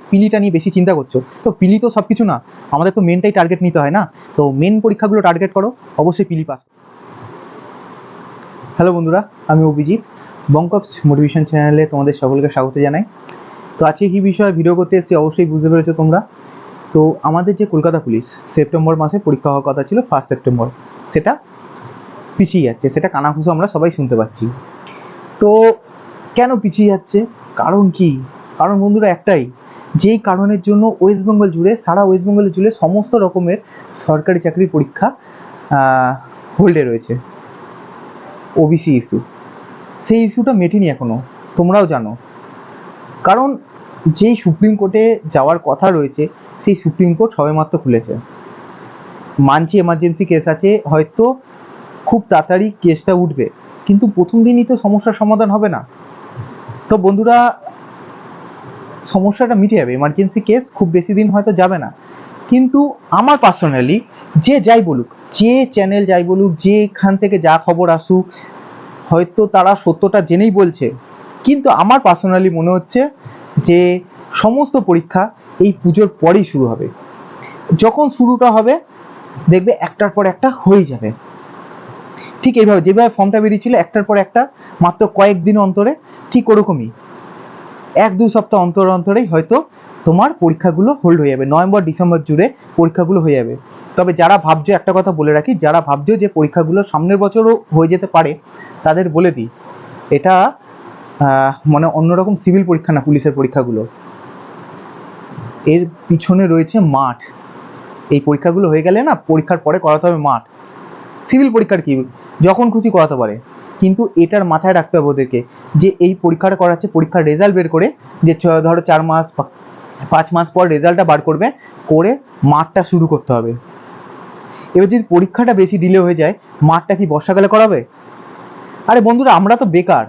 পিলিটা নিয়ে বেশি চিন্তা করছো, তো পিলি তো সব কিছু না, আমাদের তো মেনটাই টার্গেট নিতে হয় না। তো মেন পরীক্ষাগুলো টার্গেট করো, অবশ্যই পিলি পাস। হ্যালো বন্ধুরা, আমি অভিজিৎ, বঙ্কপস মোটিভেশন চ্যানেলে তোমাদের সকলকে স্বাগত জানাই। তো আজকে কী বিষয়ে ভিডিও করতে এসেছি অবশ্যই বুঝতে পেরেছো তোমরা। তো আমাদের যে কলকাতা পুলিশ সেপ্টেম্বর মাসে পরীক্ষা হওয়ার কথা ছিল 1 সেপ্টেম্বর, সেটা পিছিয়ে যাচ্ছে, সেটা কানাঘুষো আমরা সবাই শুনতে পাচ্ছি। তো কেন পিছিয়ে যাচ্ছে, কারণ কি? কারণ বন্ধুরা একটাই, যেই কারণের জন্য ওয়েস্ট বেঙ্গল জুড়ে, সারা ওয়েস্ট বেঙ্গল জুড়ে সমস্ত রকমের সরকারি চাকরির পরীক্ষা হোল্ডে রয়েছে, ওবিসি ইস্যু। সেই ইস্যুটা মেটেনি এখনো, তোমরাও জানো। কারণ যেই সুপ্রিম কোর্টে যাওয়ার কথা রয়েছে, সেই সুপ্রিম কোর্ট সবেমাত্র খুলেছে। মানছি এমার্জেন্সি কেস আছে, হয়তো খুব তাড়াতাড়ি কেসটা উঠবে, কিন্তু প্রথম দিনই তো সমস্যার সমাধান হবে না। তো বন্ধুরা, সমস্যাটা মিটে যাবে, এমার্জেন্সি কেস খুব বেশি দিন হয়তো যাবে না। কিন্তু আমার পার্সোনালি, যে যাই বলুক, যে চ্যানেল যাই বলুক, যেখান থেকে যা খবর আসুক, হয়তো তারা সত্যটা জেনেই বলছে, কিন্তু আমার পার্সোনালি মনে হচ্ছে যে সমস্ত পরীক্ষা এই পুজোর পরেই শুরু হবে। যখন শুরুটা হবে দেখবে একটার পর একটা হয়ে যাবে, ঠিক এইভাবে যেভাবে ফর্মটা বেরিয়েছিল একটার পর একটা মাত্র কয়েকদিন অন্তরে, ঠিক ওরকমই 1-2 সপ্তাহ অন্তর অন্তরেই হয়তো তোমার পরীক্ষাগুলো হোল্ড হয়ে যাবে। নভেম্বর ডিসেম্বর জুড়ে পরীক্ষাগুলো হয়ে যাবে। তবে যারা ভাবছো, একটা কথা বলে রাখি, যারা ভাবছো যে পরীক্ষাগুলো সামনের বছরও হয়ে যেতে পারে, তাদের বলে দিই, এটা মানে অন্যরকম সিভিল পরীক্ষা না, পুলিশের পরীক্ষাগুলো। এর পিছনে রয়েছে মাঠ। এই পরীক্ষাগুলো হয়ে গেলে না, পরীক্ষার পরে করাতে হবে মাঠ। সিভিল পরীক্ষার কি যখন খুশি করাতে পারে, কিন্তু এটার মাথায় রাখতে হবে ওদেরকে যে এই পরীক্ষাটা করাচ্ছে পরীক্ষার রেজাল্ট বের করে, যে ধরো 4 মাস 5 মাস পর রেজাল্টটা বার করবে, করে মাঠটা শুরু করতে হবে। এবার যদি পরীক্ষাটা বেশি ডিলে হয়ে যায়, মাঠটা কি বর্ষাকালে করাবে? আরে বন্ধুরা, আমরা তো বেকার,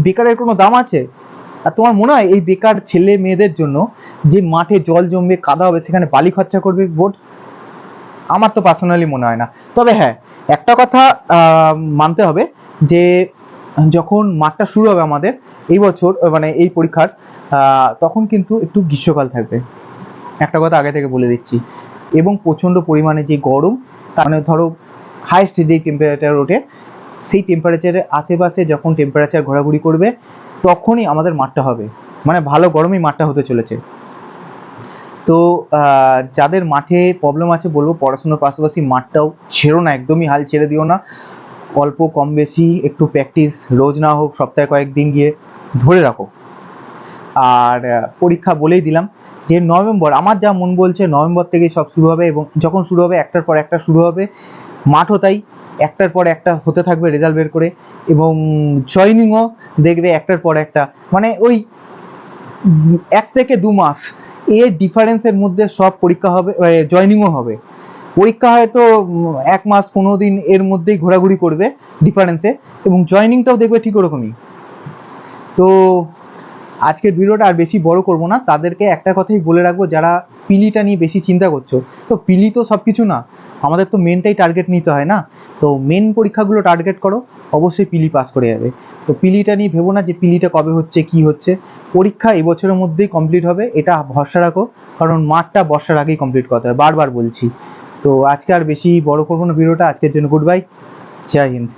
বেকারের কোনো দাম আছে? আর তোমার মনে হয় এই বেকার ছেলে মেয়েদের জন্য যে মাঠে জল জমবে, কাদা হবে, সেখানে বালি খরচা করবে বোর্ড? আমার তো পার্সোনালি মনে হয় না। তবে হ্যাঁ, একটা কথা মানতে হবে, যে যখন মাঠটা শুরু হবে আমাদের এই বছর, মানে এই পরীক্ষার, তখন কিন্তু একটু গ্রীষ্মকাল থাকবে, একটা কথা আগে থেকে বলে দিচ্ছি। এবং প্রচণ্ড পরিমাণে যে গরম, তার মানে ধরো হাইস্ট যেই টেম্পারেচার ওঠে, সেই টেম্পারেচারের আশেপাশে যখন টেম্পারেচার ঘোরাঘুরি করবে, তখনই আমাদের মাঠটা হবে, মানে ভালো গরমই মাঠটা হতে চলেছে। তো যাদের মাঠে প্রবলেম আছে, বলবো পড়াশোনার পাশাপাশি মাঠটাও ছেড়ো না, একদমই হাল ছেড়ে দিও না। অল্প কম বেশি একটু প্র্যাকটিস, রোজ না হোক সপ্তাহে কয়েকদিন গিয়ে ধরে রাখো। আর পরীক্ষা বলেই দিলাম যে নভেম্বর, আমার যা মন বলছে নভেম্বর থেকে সব শুরু হবে, এবং যখন শুরু হবে একটার পর একটা শুরু হবে, মাঠও তাই একটার পর একটা হতে থাকবে রেজাল্ট বের করে, এবং জয়নিংও দেখবে একটার পর একটা, মানে ওই 1 থেকে 2 মাস এর ডিফারেন্সের মধ্যে সব পরীক্ষা হবে, জয়নিংও হবে। পরীক্ষা হয়তো 1 মাস 15 দিন এর মধ্যেই ঘোরাঘুরি করবে ডিফারেন্সে, এবং জয়নিংটাও দেখবে ঠিক ওরকমই। তো আজকের ভিডিওটা আর বেশি বড় করব না, তাদেরকে একটা কথাই বলে রাখবো, যারা পিলিটা নিয়ে বেশি চিন্তা করছো, তো পিলি তো সব কিছু না, আমাদের তো মেনটাই টার্গেট নিতে হয় না। তো মেন পরীক্ষাগুলো টার্গেট করো, অবশ্যই পিলি পাস করে যাবে। তো পিলিটা নিয়ে ভেবো না যে পিলিটা কবে হচ্ছে কি হচ্ছে, পরীক্ষা এবছরের মধ্যেই কমপ্লিট হবে, এটা ভরসা রাখো। কারণ মাঠটা বর্ষার আগেই কমপ্লিট করতে হবে, বারবার বলছি। তো আজকে আর বেশি বড় করবো না ভিডিওটা, আজকের জন্য গুড বাই, জয় হিন্দ।